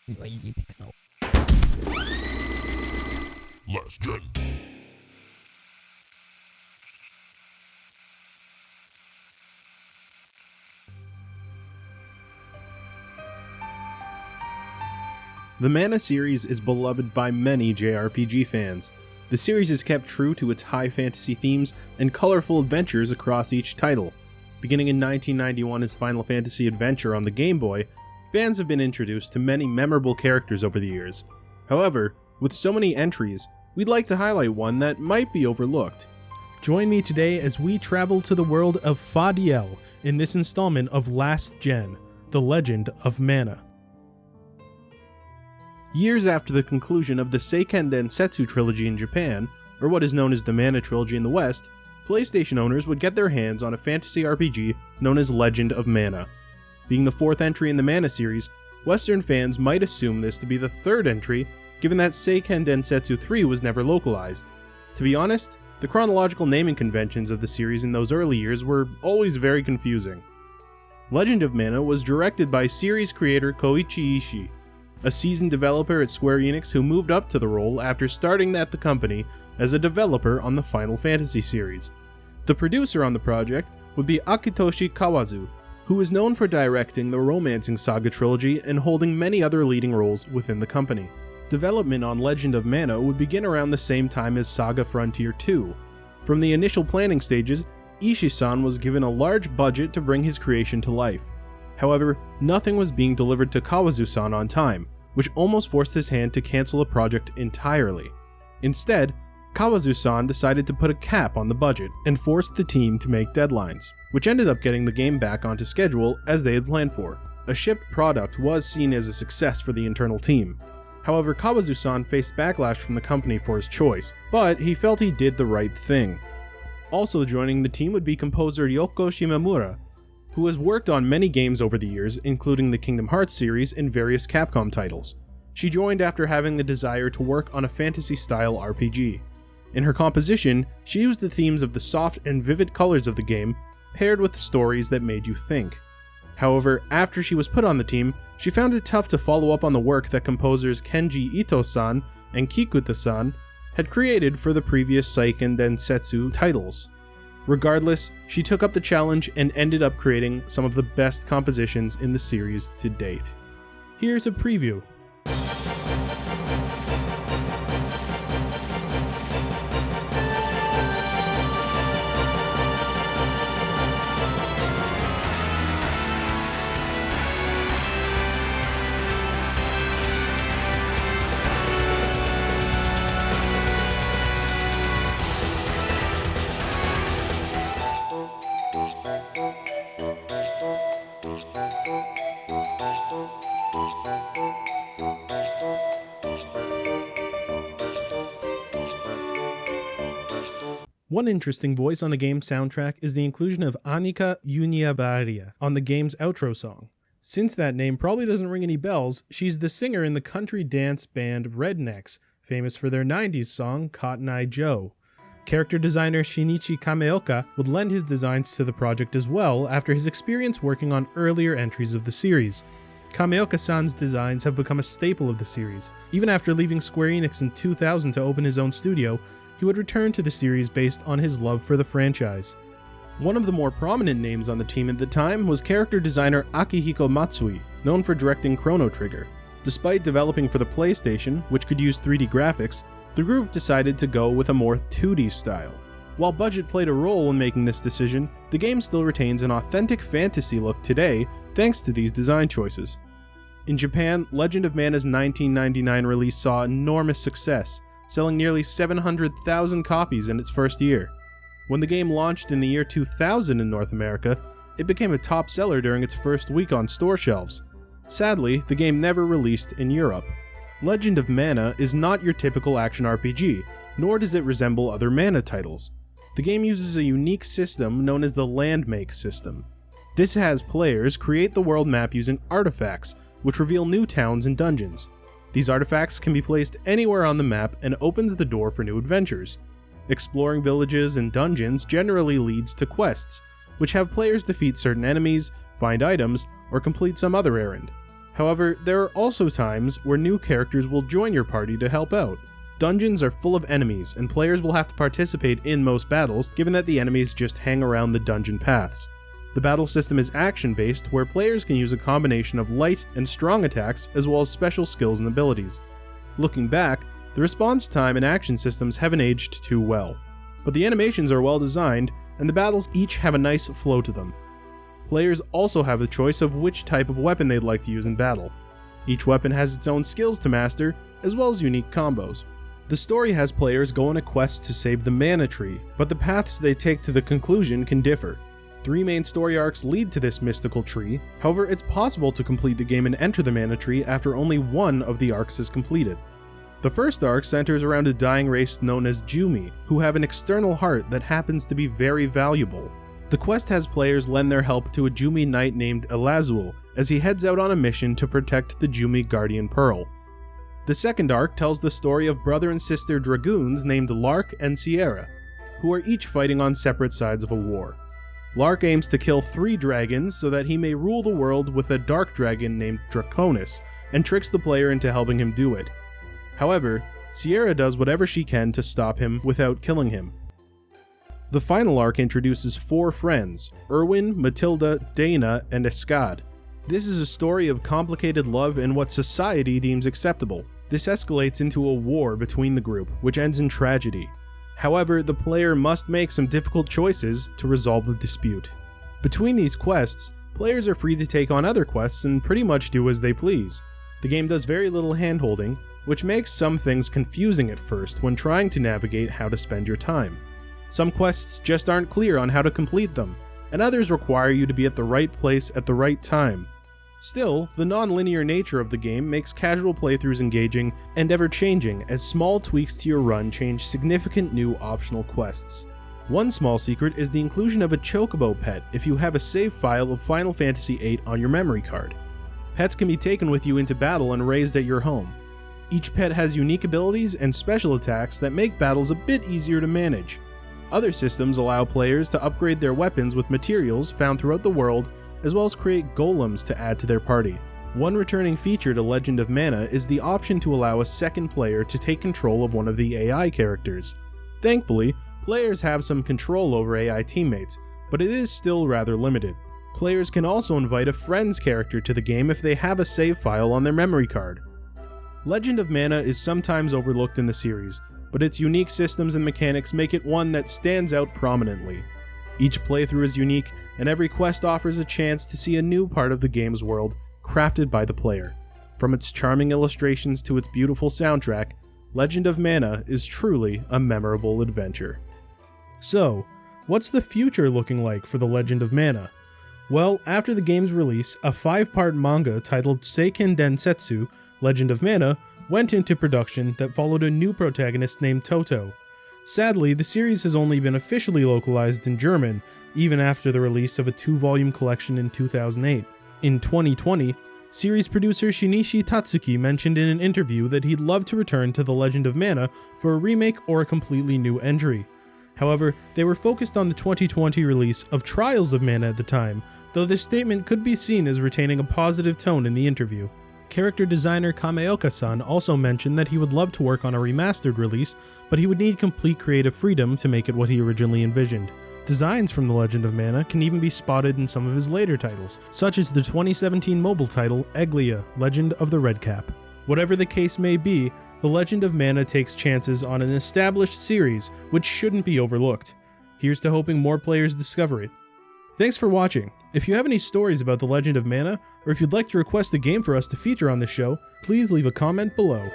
Lazy pixel. Last Gen. The Mana series is beloved by many JRPG fans. The series has kept true to its high fantasy themes and colorful adventures across each title. Beginning in 1991 as Final Fantasy Adventure on the Game Boy, fans have been introduced to many memorable characters over the years. However, with so many entries, we'd like to highlight one that might be overlooked. Join me today as we travel to the world of Fadiel in this installment of Last Gen, The Legend of Mana. Years after the conclusion of the Seiken Densetsu trilogy in Japan, or what is known as the Mana trilogy in the West, PlayStation owners would get their hands on a fantasy RPG known as Legend of Mana. Being the fourth entry in the Mana series, Western fans might assume this to be the third entry, given that Seiken Densetsu 3 was never localized. To be honest, the chronological naming conventions of the series in those early years were always very confusing. Legend of Mana was directed by series creator Koichi Ishii, a seasoned developer at Square Enix who moved up to the role after starting at the company as a developer on the Final Fantasy series. The producer on the project would be Akitoshi Kawazu, who is known for directing the Romancing Saga trilogy and holding many other leading roles within the company. Development on Legend of Mana would begin around the same time as Saga Frontier 2. From the initial planning stages, Ishii-san was given a large budget to bring his creation to life. However, nothing was being delivered to Kawazu-san on time, which almost forced his hand to cancel the project entirely. Instead, Kawazu-san decided to put a cap on the budget and forced the team to make deadlines, which ended up getting the game back onto schedule as they had planned for. A shipped product was seen as a success for the internal team. However, Kawazu-san faced backlash from the company for his choice, but he felt he did the right thing. Also joining the team would be composer Yoko Shimamura, who has worked on many games over the years, including the Kingdom Hearts series and various Capcom titles. She joined after having the desire to work on a fantasy-style RPG. In her composition, she used the themes of the soft and vivid colors of the game, paired with stories that made you think. However, after she was put on the team, she found it tough to follow up on the work that composers Kenji Ito-san and Kikuta-san had created for the previous Seiken Densetsu titles. Regardless, she took up the challenge and ended up creating some of the best compositions in the series to date. Here's a preview. One interesting voice on the game's soundtrack is the inclusion of Annika Uniabaria on the game's outro song. Since that name probably doesn't ring any bells, she's the singer in the country dance band Rednecks, famous for their 90s song Cotton Eye Joe. Character designer Shinichi Kameoka would lend his designs to the project as well after his experience working on earlier entries of the series. Kameoka-san's designs have become a staple of the series. Even after leaving Square Enix in 2000 to open his own studio, he would return to the series based on his love for the franchise. One of the more prominent names on the team at the time was character designer Akihiko Matsui, known for directing Chrono Trigger. Despite developing for the PlayStation, which could use 3D graphics, the group decided to go with a more 2D style. While budget played a role in making this decision, the game still retains an authentic fantasy look today thanks to these design choices. In Japan, Legend of Mana's 1999 release saw enormous success, selling nearly 700,000 copies in its first year. When the game launched in the year 2000 in North America, it became a top seller during its first week on store shelves. Sadly, the game never released in Europe. Legend of Mana is not your typical action RPG, nor does it resemble other Mana titles. The game uses a unique system known as the Landmake system. This has players create the world map using artifacts, which reveal new towns and dungeons. These artifacts can be placed anywhere on the map and opens the door for new adventures. Exploring villages and dungeons generally leads to quests, which have players defeat certain enemies, find items, or complete some other errand. However, there are also times where new characters will join your party to help out. Dungeons are full of enemies, and players will have to participate in most battles, given that the enemies just hang around the dungeon paths. The battle system is action-based, where players can use a combination of light and strong attacks, as well as special skills and abilities. Looking back, the response time and action systems haven't aged too well, but the animations are well designed, and the battles each have a nice flow to them. Players also have the choice of which type of weapon they'd like to use in battle. Each weapon has its own skills to master, as well as unique combos. The story has players go on a quest to save the mana tree, but the paths they take to the conclusion can differ. 3 main story arcs lead to this mystical tree, however it's possible to complete the game and enter the mana tree after only one of the arcs is completed. The first arc centers around a dying race known as Jumi, who have an external heart that happens to be very valuable. The quest has players lend their help to a Jumi knight named Elazul as he heads out on a mission to protect the Jumi Guardian Pearl. The second arc tells the story of brother and sister dragoons named Lark and Sierra, who are each fighting on separate sides of a war. Lark aims to kill 3 dragons so that he may rule the world with a dark dragon named Draconis, and tricks the player into helping him do it. However, Sierra does whatever she can to stop him without killing him. The final arc introduces 4 friends, Erwin, Matilda, Dana, and Escad. This is a story of complicated love and what society deems acceptable. This escalates into a war between the group, which ends in tragedy. However, the player must make some difficult choices to resolve the dispute. Between these quests, players are free to take on other quests and pretty much do as they please. The game does very little handholding, which makes some things confusing at first when trying to navigate how to spend your time. Some quests just aren't clear on how to complete them, and others require you to be at the right place at the right time. Still, the non-linear nature of the game makes casual playthroughs engaging and ever-changing as small tweaks to your run change significant new optional quests. One small secret is the inclusion of a chocobo pet if you have a save file of Final Fantasy VIII on your memory card. Pets can be taken with you into battle and raised at your home. Each pet has unique abilities and special attacks that make battles a bit easier to manage. Other systems allow players to upgrade their weapons with materials found throughout the world, as well as create golems to add to their party. One returning feature to Legend of Mana is the option to allow a second player to take control of one of the AI characters. Thankfully, players have some control over AI teammates, but it is still rather limited. Players can also invite a friend's character to the game if they have a save file on their memory card. Legend of Mana is sometimes overlooked in the series, but its unique systems and mechanics make it one that stands out prominently. Each playthrough is unique, and every quest offers a chance to see a new part of the game's world crafted by the player. From its charming illustrations to its beautiful soundtrack, Legend of Mana is truly a memorable adventure. So, what's the future looking like for the Legend of Mana? Well, after the game's release, a 5-part manga titled Seiken Densetsu, Legend of Mana, went into production that followed a new protagonist named Toto. Sadly, the series has only been officially localized in German, even after the release of a 2-volume collection in 2008. In 2020, series producer Shinichi Tatsuki mentioned in an interview that he'd love to return to The Legend of Mana for a remake or a completely new entry. However, they were focused on the 2020 release of Trials of Mana at the time, though this statement could be seen as retaining a positive tone in the interview. Character designer Kameoka-san also mentioned that he would love to work on a remastered release, but he would need complete creative freedom to make it what he originally envisioned. Designs from The Legend of Mana can even be spotted in some of his later titles, such as the 2017 mobile title Eglia, Legend of the Red Cap. Whatever the case may be, The Legend of Mana takes chances on an established series, which shouldn't be overlooked. Here's to hoping more players discover it. Thanks for watching. If you have any stories about The Legend of Mana, or if you'd like to request a game for us to feature on the show, please leave a comment below.